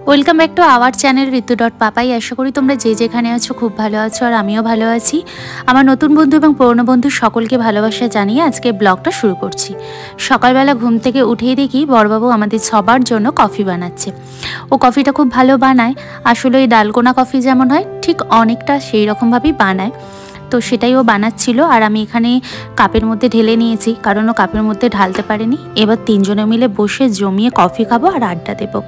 Welcome back to our channel Ritu Papai. আশা করি তোমরা যে যেখানে আছো খুব ভালো আছো, আর আমিও ভালো আছি। আমার নতুন বন্ধু এবং পুরনো বন্ধু সকলকে ভালোবাসা জানিয়ে আজকে ব্লগটা শুরু করছি। সকালবেলা ঘুম থেকে উঠেই দেখি বড়বাবু আমাদের সবার জন্য কফি বানাচ্ছে। ও কফিটা খুব ভালো বানায়। আসলে ওই ডালগোনা কফি যেমন হয় ঠিক অনেকটা সেই রকমভাবেই বানায়। তো সেটাই ও বানাচ্ছিল, আর আমি এখানে কাপের মধ্যে ঢেলে নিয়েছি, কারণ ও কাপের মধ্যে ঢালতে পারেনি। এবার তিনজনে মিলে বসে জমিয়ে কফি খাবো আর আড্ডা দেবো।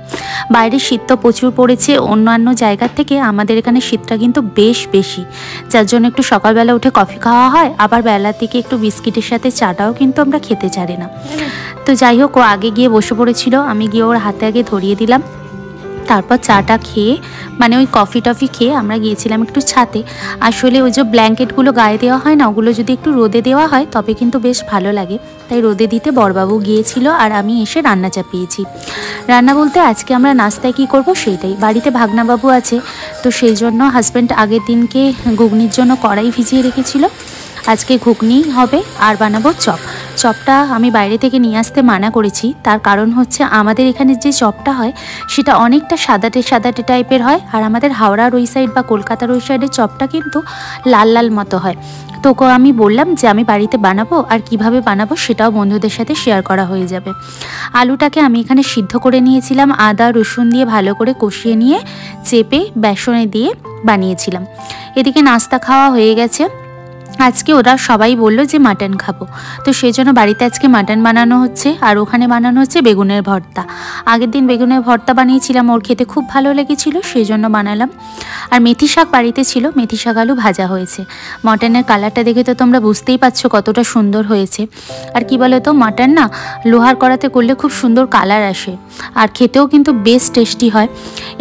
বাইরে শীত তো প্রচুর পড়েছে, অন্যান্য জায়গার থেকে আমাদের এখানে শীতটা কিন্তু বেশ বেশি, যার জন্য একটু সকালবেলা উঠে কফি খাওয়া হয়, আবার বেলার দিকে একটু বিস্কিটের সাথে চাটাও কিন্তু আমরা খেতে চাই না। তো যাই হোক, ও আগে গিয়ে বসে পড়েছিল, আমি গিয়ে ওর হাতে আগে ধরিয়ে দিলাম। তারপর চাটা খেয়ে মানে ওই কফি টফি খেয়ে আমরা গিয়েছিলাম একটু ছাদে। আসলে ওই যে ব্ল্যাঙ্কেটগুলো গায়ে দেওয়া হয় না, ওগুলো যদি একটু রোদে দেওয়া হয় তবে কিন্তু বেশ ভালো লাগে। তাই রোদে দিতে বড়বাবু গিয়েছিল, আর আমি এসে রান্না চাপিয়েছি। রান্না বলতে আজকে আমরা নাস্তায় কী করব সেইটাই। বাড়িতে ভাগনাবাবু আছে, তো সেই জন্য হাজব্যান্ড আগের দিনকে ঘুগনির জন্য কড়াই ভিজিয়ে রেখেছিল। আজকে ঘুগনি হবে আর বানাবো চপ। চপটা আমি বাইরে থেকে নিয়ে আসতে মানা করেছি, তার কারণ হচ্ছে আমাদের এখানে যে চপটা হয় সেটা অনেকটা সাদাটে সাদাটে টাইপের হয়, আর আমাদের হাওড়ার ওই সাইড বা কলকাতার ওই সাইডের চপটা কিন্তু লাল লাল মতো হয়। তো আমি বললাম যে আমি বাড়িতে বানাবো, আর কিভাবে বানাবো সেটাও বন্ধুদের সাথে শেয়ার করা হয়ে যাবে। আলুটাকে আমি এখানে সিদ্ধ করে নিয়েছিলাম, আদা রসুন দিয়ে ভালো করে কষিয়ে নিয়ে চেপে বেসনে দিয়ে বানিয়েছিলাম। এদিকে নাস্তা খাওয়া হয়ে গেছে। আজকে ওরা সবাই বললো যে মাটন খাবো, তো সেই জন্য বাড়িতে আজকে মাটন বানানো হচ্ছে, আর ওখানে বানানো হচ্ছে বেগুনের ভর্তা। আগের দিন বেগুনের ভর্তা বানিয়েছিলাম, ওর খেতে খুব ভালো লেগেছিলো, সেই জন্য বানালাম। আর মেথি শাক বাড়িতে ছিল, মেথি শাক আলু ভাজা হয়েছে। মাটনের কালারটা দেখে তো তোমরা বুঝতেই পারছো কতটা সুন্দর হয়েছে। আর কি বলো তো, মাটন না লোহার কড়াতে করলে খুব সুন্দর কালার আসে, আর খেতেও কিন্তু বেশ টেস্টি হয়।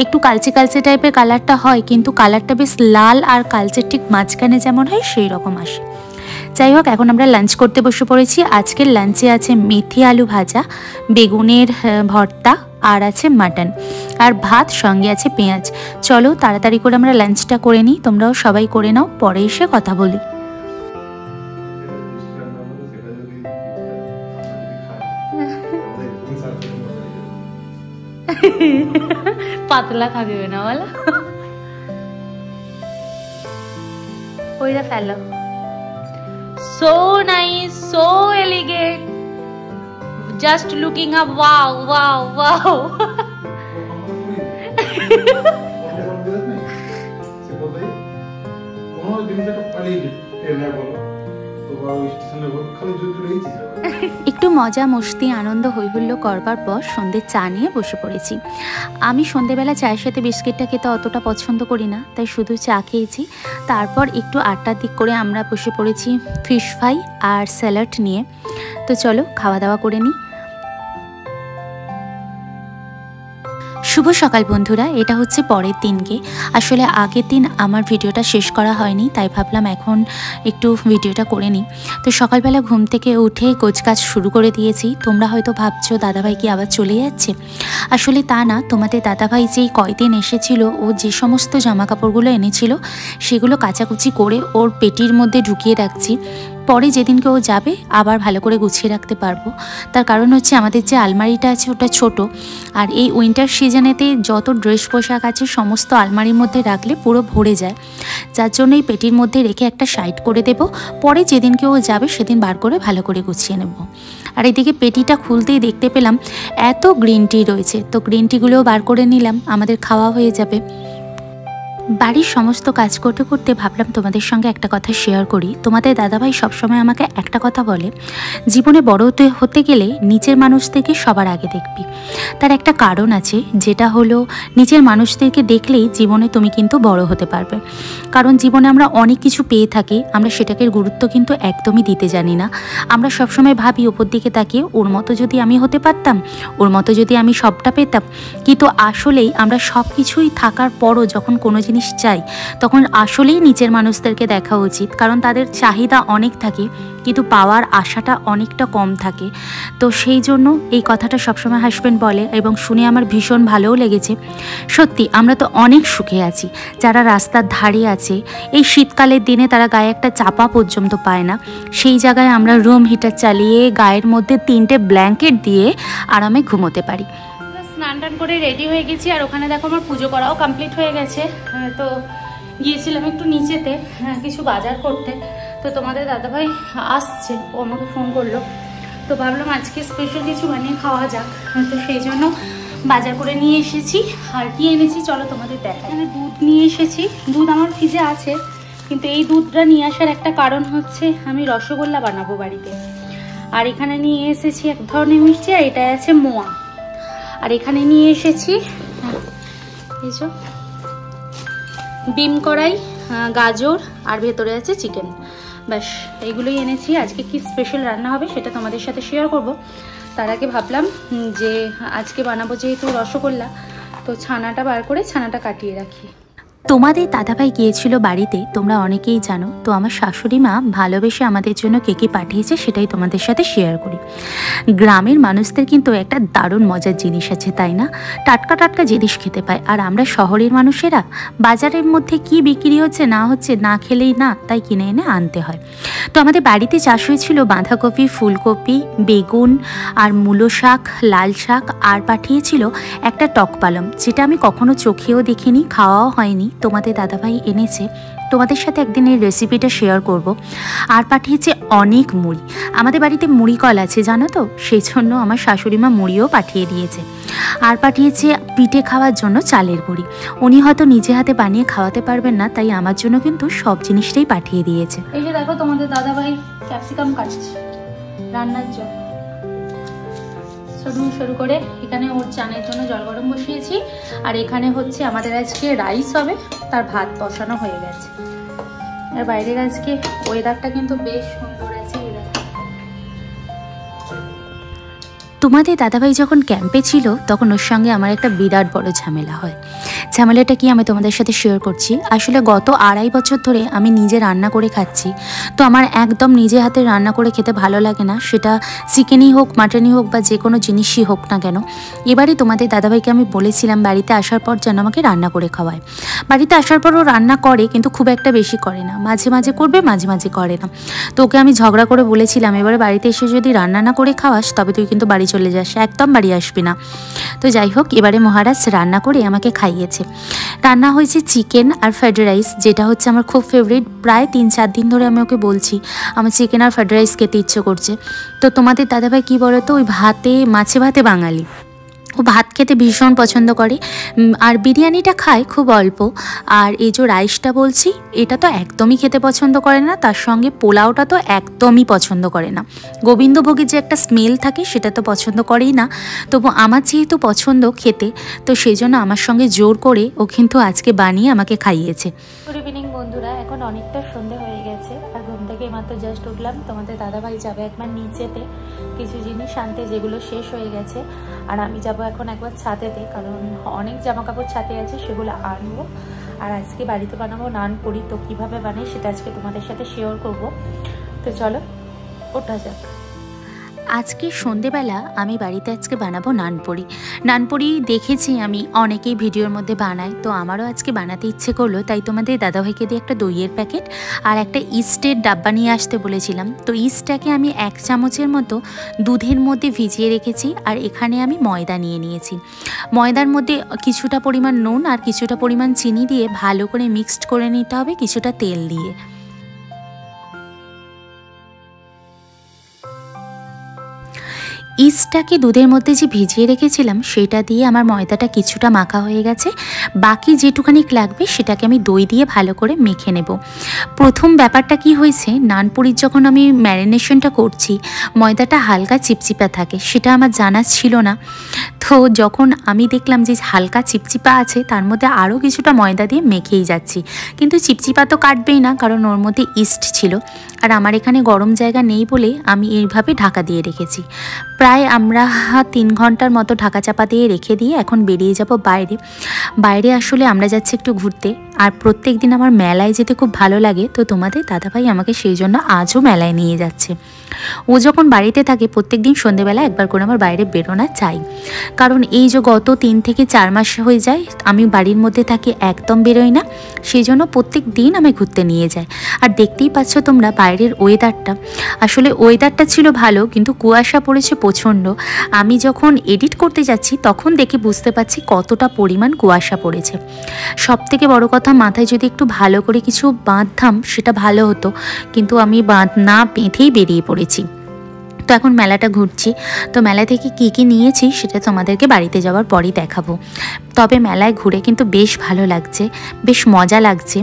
একটু কালচে কালচে টাইপের কালারটা হয়, কিন্তু কালারটা বেশ লাল আর কালচের ঠিক মাঝখানে যেমন হয় সেই রকম আসে। যাই হোক, এখন আমরা লাঞ্চ করতে বসে পড়েছি। আজকের লাঞ্চে আছে মেথি আলু ভাজা, বেগুনের ভর্তা, আর আছে মাটন, আর ভাত, সঙ্গে আছে পেঁয়াজ। চলো তাড়াতাড়ি করে আমরা লাঞ্চটা করে নিই, তোমরাও সবাই করে নাও, পরে এসে কথা বলি। পাতলা খাবে না বলো, ওইটা ফেলো। So nice, so elegant, just looking up, wow, wow, wow. একটু মজা মস্তি আনন্দ হৈহুল্য করবার পর সন্ধ্যে চা নিয়ে বসে পড়েছি। আমি সন্ধ্যেবেলা চায়ের সাথে বিস্কিটটা খেতে অতটা পছন্দ করি না, তাই শুধু চা খেয়েছি। তারপর একটু 8টার দিক করে আমরা বসে পড়েছি ফিশ ফ্রাই আর স্যালাড নিয়ে। তো চলো খাওয়া দাওয়া করে নিই। শুভ সকাল বন্ধুরা, এটা হচ্ছে পরের দিনকে। আসলে আগের দিন আমার ভিডিওটা শেষ করা হয়নি, তাই ভাবলাম এখন একটু ভিডিওটা করে নিই। তো সকালবেলা ঘুম থেকে উঠে গোছগাছ শুরু করে দিয়েছি। তোমরা হয়তো ভাবছো দাদাভাই কি আবার চলে যাচ্ছে, আসলে তা না। তোমাদের দাদাভাই যেই কয়দিন এসেছিল, ও যে সমস্ত জামা কাপড়গুলো এনেছিল সেগুলো কাচাকুচি করে ওর পেটির মধ্যে ঢুকিয়ে রাখছি। পরে যেদিনকে ও যাবে আবার ভালো করে গুছিয়ে রাখতে পারবো। তার কারণ হচ্ছে আমাদের যে আলমারিটা আছে ওটা ছোট, আর এই উইন্টার সিজনেতে যত ড্রেস পোশাক আছে সমস্ত আলমারির মধ্যে রাখলে পুরো ভরে যায়, যার জন্য এই পেটির মধ্যে রেখে একটা সাইড করে দেব। পরে যেদিনকে ও যাবে সেদিন বার করে ভালো করে গুছিয়ে নেব। আর এদিকে পেটিটা খুলতেই দেখতে পেলাম এত গ্রিন টি রয়েছে, তো গ্রিন টিগুলোও বার করে নিলাম, আমাদের খাওয়া হয়ে যাবে। বাড়ির সমস্ত কাজ করতে করতে ভাবলাম তোমাদের সঙ্গে একটা কথা শেয়ার করি। তোমাদের দাদাভাই সবসময় আমাকে একটা কথা বলে, জীবনে বড় হতে গেলে নিচের মানুষদেরকে সবার আগে দেখবি। তার একটা কারণ আছে, যেটা হলো নিচের মানুষদেরকে দেখলেই জীবনে তুমি কিন্তু বড় হতে পারবে। কারণ জীবনে আমরা অনেক কিছু পেয়ে থাকি, আমরা সেটাকে গুরুত্ব কিন্তু একদমই দিতে জানি না। আমরা সবসময় ভাবি ওপর দিকে তাকিয়ে, ওর মতো যদি আমি হতে পারতাম, ওর মতো যদি আমি সবটা পেতাম। কিন্তু আসলেই আমরা সব কিছুই থাকার পরও যখন কোনো জিনিস জিনিস চাই তখন আসলেই নিচের মানুষদেরকে দেখা উচিত, কারণ তাদের চাহিদা অনেক থাকে কিন্তু পাওয়ার আশাটা অনেকটা কম থাকে। তো সেই জন্য এই কথাটা সবসময় হাসবেন্ড বলে এবং শুনে আমার ভীষণ ভালোও লেগেছে। সত্যি আমরা তো অনেক সুখে আছি। যারা রাস্তার ধারে আছে, এই শীতকালের দিনে তারা গায়ে একটা চাপা পর্যন্ত পায় না, সেই জায়গায় আমরা রুম হিটার চালিয়ে গায়ের মধ্যে 3টে ব্ল্যাঙ্কেট দিয়ে আরামে ঘুমোতে পারি। স্নান টান করে রেডি হয়ে গেছি, আর ওখানে দেখো আমার পুজো করাও কমপ্লিট হয়ে গেছে। তো গিয়েছিলাম একটু নিচেতে কিছু বাজার করতে, তো তোমাদের দাদাভাই আসছে, ও আমাকে ফোন করলো, তো ভাবলাম আজকে স্পেশাল কিছু বানিয়ে খাওয়া যাক। তো সেই জন্য বাজার করে নিয়ে এসেছি। আর কি এনেছি চলো তোমাদের দেখাই। এখানে দুধ নিয়ে এসেছি, দুধ আমার ফ্রিজে আছে, কিন্তু এই দুধটা নিয়ে আসার একটা কারণ হচ্ছে আমি রসগোল্লা বানাবো বাড়িতে। আর এখানে নিয়ে এসেছি এক ধরনের মিষ্টি, আর এটা আছে মোয়া। আর এখানে নিয়ে এসেছি এই যে ডিম কড়াই, গাজর, আর ভেতরে আছে চিকেন। ব্যাস এইগুলোই এনেছি। আজকে কি স্পেশাল রান্না হবে সেটা তোমাদের সাথে শেয়ার করব। তার আগে ভাবলাম যে আজকে বানাবো যেহেতু রসগোল্লা, তো ছানাটা বার করে ছানাটা কাটিয়ে রাখি। তোমাদের দাদাভাই গিয়েছিল বাড়িতে, তোমরা অনেকেই জানো। তো আমার শাশুড়ি মা ভালোবেসে আমাদের জন্য কে কে পাঠিয়েছে সেটাই তোমাদের সাথে শেয়ার করি। গ্রামের মানুষদের কিন্তু একটা দারুণ মজার জিনিস আছে, তাই না? টাটকা টাটকা জিনিস খেতে পায়। আর আমরা শহরের মানুষেরা বাজারের মধ্যে কি বিক্রি হচ্ছে না হচ্ছে না খেলেই না, তাই কিনে এনে আনতে হয়। তো আমাদের বাড়িতে চাষ হয়েছিল বাঁধাকপি, ফুলকপি, বেগুন আর মূলো শাক, লাল শাক, আর পাঠিয়েছিল একটা টক পালং, যেটা আমি কখনো চোখেও দেখিনি, খাওয়াও হয়নি। তোমাদের দাদাভাই এনেছে, তোমাদের সাথে একদিন এই রেসিপিটা শেয়ার করব। আর পাঠিয়েছে অনেক মুড়ি। আমাদের বাড়িতে মুড়ি কল আছে জানো তো, সেই জন্য আমার শাশুড়ি মা মুড়িও পাঠিয়ে দিয়েছে। আর পাঠিয়েছে পিঠে খাওয়ার জন্য চালের গুঁড়ি। উনি হয়তো নিজে হাতে বানিয়ে খাওয়াতে পারবেন না, তাই আমার জন্য কিন্তু সব জিনিসটাই পাঠিয়ে দিয়েছে। এই যে দেখো তোমাদের দাদাভাই ক্যাপসিকাম কাটছে রান্নার জন্য। শুরু করে এখানে ওর চানের জন্য জল গরম বসিয়েছি, আর এখানে হচ্ছে আমাদের আজকে রাইস হবে, তার ভাত বসানো হয়ে গেছে। আর বাইরের আজকে ওয়েদারটা কিন্তু বেশ সুন্দর আছে। তোমাদের দাদাভাই যখন ক্যাম্পে ছিল তখন ওর সঙ্গে আমার একটা বিরাট বড় ঝামেলা হয়। ঝামেলাটা কি আমি তোমাদের সাথে শেয়ার করছি। আসলে গত 2.5 বছর ধরে আমি নিজে রান্না করে খাচ্ছি, তো আমার একদম নিজে হাতে রান্না করে খেতে ভালো লাগে না, সেটা চিকেনই হোক, মাটনই হোক, বা যে কোনো জিনিসই হোক না কেন। এবারে তোমাদের দাদাভাইকে আমি বলেছিলাম বাড়িতে আসার পর যেন আমাকে রান্না করে খাওয়ায়। বাড়িতে আসার পর ও রান্না করে, কিন্তু খুব একটা বেশি করে না, মাঝে মাঝে করবে, মাঝে মাঝে করে না। তো ওকে আমি ঝগড়া করে বলেছিলাম এবারে বাড়িতে এসে যদি রান্না না করে খাওয়াস তবে তুই কিন্তু বাড়ি চলে যাস, একদম বাড়ি আসবি না। তো যাই হোক, এবারে মহারাজ রান্না করে আমাকে খাইয়েছে। রান্না হয়েছে চিকেন আর ফ্রাইড রাইস, যেটা হচ্ছে আমার খুব ফেভারিট। প্রায় 3-4 দিন ধরে আমি ওকে বলছি আমার চিকেন আর ফ্রাইড রাইস খেতে ইচ্ছে করছে। তো তোমাদের দাদাভাই কী বলো তো, ওই ভাতে মাছে ভাতে বাঙালি, ও ভাত খেতে ভীষণ পছন্দ করে, আর বিরিয়ানিটা খায় খুব অল্প। আর এই যে রাইসটা বলছি, এটা তো একদমই খেতে পছন্দ করে না, তার সঙ্গে পোলাওটা তো একদমই পছন্দ করে না। গোবিন্দভোগের যে একটা স্মেল থাকে সেটা তো পছন্দ করেই না। তবু আমার যেহেতু পছন্দ খেতে, তো সেই জন্য আমার সঙ্গে জোর করে ও কিন্তু আজকে বানিয়ে আমাকে খাইয়েছে। গুড ইভিনিং বন্ধুরা, এখন অনেকটা সন্ধে হয়ে গেছে, আর ঘুম থেকে মাত্র জাস্ট উঠলাম। তোমাদের দাদাভাই যাবে একবার নিচেতে কিছু জিনিস আনতে যেগুলো শেষ হয়ে গেছে, আর আমি যাব এখন একবার ছাদেতে, কারণ অনেক জামা কাপড় ছাদে আছে, সেগুলো আনবো। আর আজকে বাড়িতে বানাবো নান পুরি, তো কীভাবে বানাই সেটা আজকে তোমাদের সাথে শেয়ার করব। তো চলো ওঠা যাক। আজকে সন্ধেবেলা আমি বাড়িতে আজকে বানাবো নানপুরি। নানপুরি দেখেছি আমি অনেকেই ভিডিওর মধ্যে বানায়, তো আমারও আজকে বানাতে ইচ্ছে করলো, তাই তোমাদের দাদাভাইকে দিয়ে একটা দইয়ের প্যাকেট আর একটা ইস্টের ডাব্বা নিয়ে আসতে বলেছিলাম। তো ইস্টটাকে আমি 1 চামচের মতো দুধের মধ্যে ভিজিয়ে রেখেছি, আর এখানে আমি ময়দা নিয়ে নিয়েছি। ময়দার মধ্যে কিছুটা পরিমাণ নুন আর কিছুটা পরিমাণ চিনি দিয়ে ভালো করে মিক্সড করে নিতে হবে কিছুটা তেল দিয়ে। ইস্টটাকে দুধের মধ্যে যে ভিজিয়ে রেখেছিলাম সেটা দিয়ে আমার ময়দাটা কিছুটা মাখা হয়ে গেছে। বাকি যেটুখানি লাগবে সেটাকে আমি দই দিয়ে ভালো করে মেখে নেব। প্রথম ব্যাপারটা কি হয়েছে, নানপুরির যখন আমি ম্যারিনেশনটা করছি ময়দাটা হালকা চিপচিপা থাকে, সেটা আমার জানা ছিল না। তো যখন আমি দেখলাম যে হালকা চিপচিপা আছে, তার মধ্যে আরও কিছুটা ময়দা দিয়ে মেখেই যাচ্ছি, কিন্তু চিপচিপা তো কাটবেই না, কারণ ওর মধ্যে ইস্ট ছিল। আর আমার এখানে গরম জায়গা নেই বলে আমি এইভাবে ঢাকা দিয়ে রেখেছি। প্রায় প্রায় আমরা 3 ঘন্টার মতো ঢাকা চাপা দিয়ে রেখে দিয়ে এখন বেরিয়ে যাব বাইরে। বাইরে আসলে আমরা যাচ্ছি একটু ঘুরতে, আর প্রত্যেক দিন আমার মেলায় যেতে খুব ভালো লাগে, তো তোমাদের দাদাভাই আমাকে সেই জন্য আজও মেলায় নিয়ে যাচ্ছে। ও যখন বাড়িতে থাকে প্রত্যেক দিন সন্ধেবেলা একবার করে আমার বাইরে বেরোনা চাই, কারণ এই যে গত 3 থেকে 4 মাস হয়ে যায় আমি বাড়ির মধ্যে থাকি, একদম বেরোই না, সেই জন্য প্রত্যেক দিন আমি ঘুরতে নিয়ে যাই। আর দেখতেই পাচ্ছ তোমরা বাইরের ওয়েদারটা, আসলে ওয়েদারটা ছিল ভালো কিন্তু কুয়াশা পড়েছে প্রচণ্ড। আমি যখন এডিট করতে যাচ্ছি তখন দেখে বুঝতে পারছি কতটা পরিমাণ কুয়াশা পড়েছে। সবথেকে বড় কথা, মাথায় যদি একটু ভালো করে কিছু বাঁধতাম সেটা ভালো হতো, কিন্তু আমি বাঁধ না বেঁধেই বেরিয়ে পড়েছি। তো এখন মেলাটা ঘুরছি, তো মেলা থেকে কি কি নিয়েছি সেটা তোমাদেরকে বাড়িতে যাওয়ার পরই দেখাবো। তবে মেলায় ঘুরে কিন্তু বেশ ভালো লাগছে, বেশ মজা লাগছে।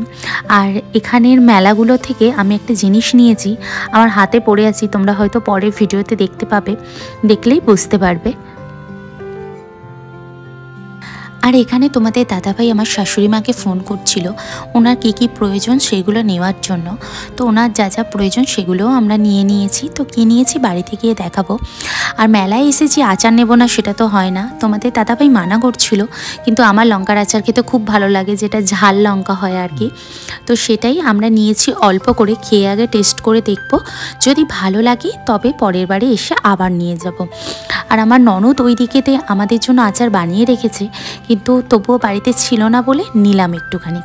আর এখানের মেলাগুলো থেকে আমি একটা জিনিস নিয়েছি, আমার হাতে পড়ে আছি, তোমরা হয়তো পরের ভিডিওতে দেখতে পাবে, দেখলেই বুঝতে পারবে। আর এখানে তোমাদের দাদাভাই আমার শাশুড়ি মাকে ফোন করছিল ওনার কি কি প্রয়োজন সেগুলো নেওয়ার জন্য। তো ওনার যা যা প্রয়োজন সেগুলোও আমরা নিয়ে নিয়েছি। তো কী নিয়েছি বাড়িতে গিয়ে দেখাবো। আর মেলায় এসেছি আচার নেব না সেটা তো হয় না, তোমাদের দাদাভাই মানা করছিল, কিন্তু আমার লঙ্কার আচার খেতে খুব ভালো লাগে, যেটা ঝাল লঙ্কা হয় আর কি। তো সেটাই আমরা নিয়েছি অল্প করে, খেয়ে আগে টেস্ট করে দেখব, যদি ভালো লাগে তবে পরের বারে এসে আবার নিয়ে যাব। আর আমার ননদ ওই দিকেতে আমাদের জন্য আচার বানিয়ে রেখেছে, কিন্তু তবুও বাড়িতে ছিল না বলে নিলাম একটুখানি।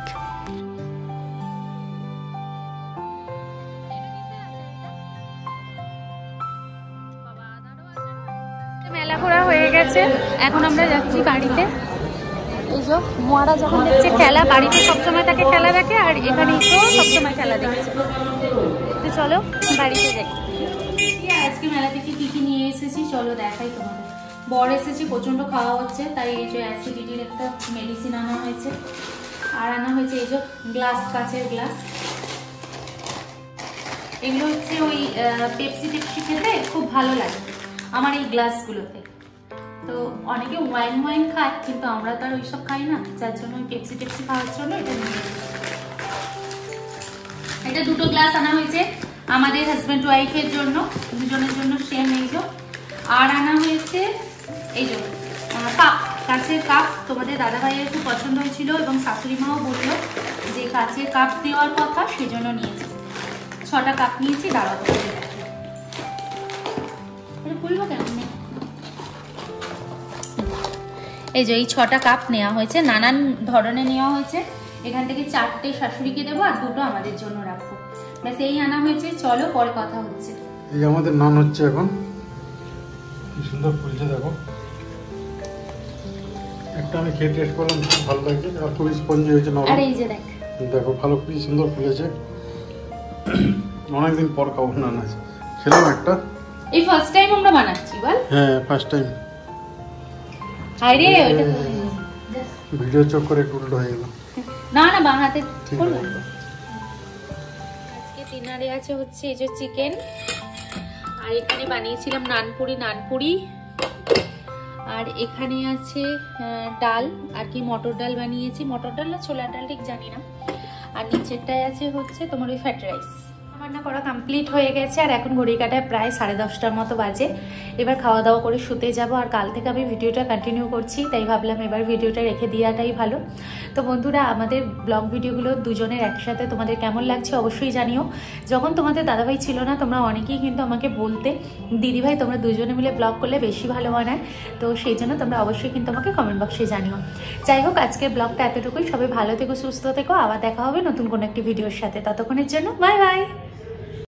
মেলা ঘোরা হয়ে গেছে, এখন আমরা যাচ্ছি বাড়িতে। এই যে মোয়ারা যখন দেখছে খেলা, বাড়িতে সবসময় তাকে খেলা দেখে, আর এখানেই তো সবসময় খেলা দেখছে। তো চলো বাড়িতে যাই। আজকে মেলা থেকে কি কি নিয়ে এসেছি চলো দেখাই তোমাদের। বর এসেছি, প্রচণ্ড খাওয়া হচ্ছে, তাই এই যে অ্যাসিডিটির একটা মেডিসিন আনা হয়েছে। আর আনা হয়েছে এই যে গ্লাস, কাচের গ্লাস। এগুলো হচ্ছে ওই পেপসি টেপসি খেতে খুব ভালো লাগে আমার এই গ্লাসগুলোতে। তো অনেকে ওয়াইন খায়, কিন্তু আমরা তো আর ওইসব খাই না, যার জন্য ওই পেপসি টেপসি খাওয়ার জন্য এটা নিয়ে এটা 2টো গ্লাস আনা হয়েছে আমাদের হাজব্যান্ড ওয়াইফের জন্য, দুজনের জন্য সেম। এই যে আর আনা হয়েছে এই যে কাপ, কাচের কাপ। তোমাদের দাদাভাইয়ের খুব পছন্দ হয়েছিল এবং শাশুড়ি মাও বললো যে কাচের কাপ দেওয়ার কথা, সেই জন্য নিয়েছি। 6টা কাপ নিয়েছি, দাঁড়াবো খুলবো কেন। এই যে এই 6টা কাপ নেওয়া হয়েছে, নানান ধরনের নেওয়া হয়েছে। এখান থেকে 4টে শাশুড়িকে দেবো আর 2টো আমাদের জন্য রাখবো, ব্যাস এই আনা হয়েছে। চলো পরে কথা হচ্ছে। এই আমাদের নান হচ্ছে এখন, কি সুন্দর ফুলছে দেখো। একটা আমি খেয়ে টেস্ট করলাম, খুব ভালো লাগছে, আর খুবই স্পঞ্জি হয়েছে নরম। আর এই যে দেখো ভালো, কি সুন্দর ফুলেছে। অনেকদিন পর খাবো নান, আছে খেলাম একটা, এই ফার্স্ট টাইম আমরা বানাচ্ছি বল। হ্যাঁ ফার্স্ট টাইম। আরে ওইটা ভিডিও চোখ করে উল্টো হয়ে গেল। না না বাঁ হাতে ঠিক করব। আছে। আজকে ডিনারে আছে হচ্ছে এই যে চিকেন, আর এখানে বানিয়েছিলাম নানপুরি, আর এখানে আছে ডাল আর কি, মটর ডাল বানিয়েছি, মটর ডাল না ছোলার ডাল ঠিক জানি না। আর নিচেরটায় আছে হচ্ছে তোমার ওই ফ্রাইড রাইস। রান্না করা কমপ্লিট হয়ে গেছে, আর এখন ঘড়ি কাটায় প্রায় 10:30টার মতো বাজে। এবার খাওয়া দাওয়া করে শুতে যাব, আর কাল থেকে আমি ভিডিওটা কন্টিনিউ করছি, তাই ভাবলাম এবার ভিডিওটা রেখে দেওয়াটাই ভালো। তো বন্ধুরা, আমাদের ব্লগ ভিডিওগুলো দুজনের একসাথে তোমাদের কেমন লাগছে অবশ্যই জানিও। যখন তোমাদের দাদাভাই ছিল না, তোমরা অনেকেই কিন্তু আমাকে বলতে দিদিভাই তোমরা দুজনে মিলে ব্লগ করলে বেশি ভালো মানায়, তো সেই জন্য তোমরা অবশ্যই কিন্তু আমাকে কমেন্ট বক্সে জানিও। যাই হোক, আজকের ব্লগটা এতটুকুই। সবাই ভালো থেকো, সুস্থ থেকো, আবার দেখা হবে নতুন কোনো একটি ভিডিওর সাথে। ততক্ষণের জন্য বাই বাই।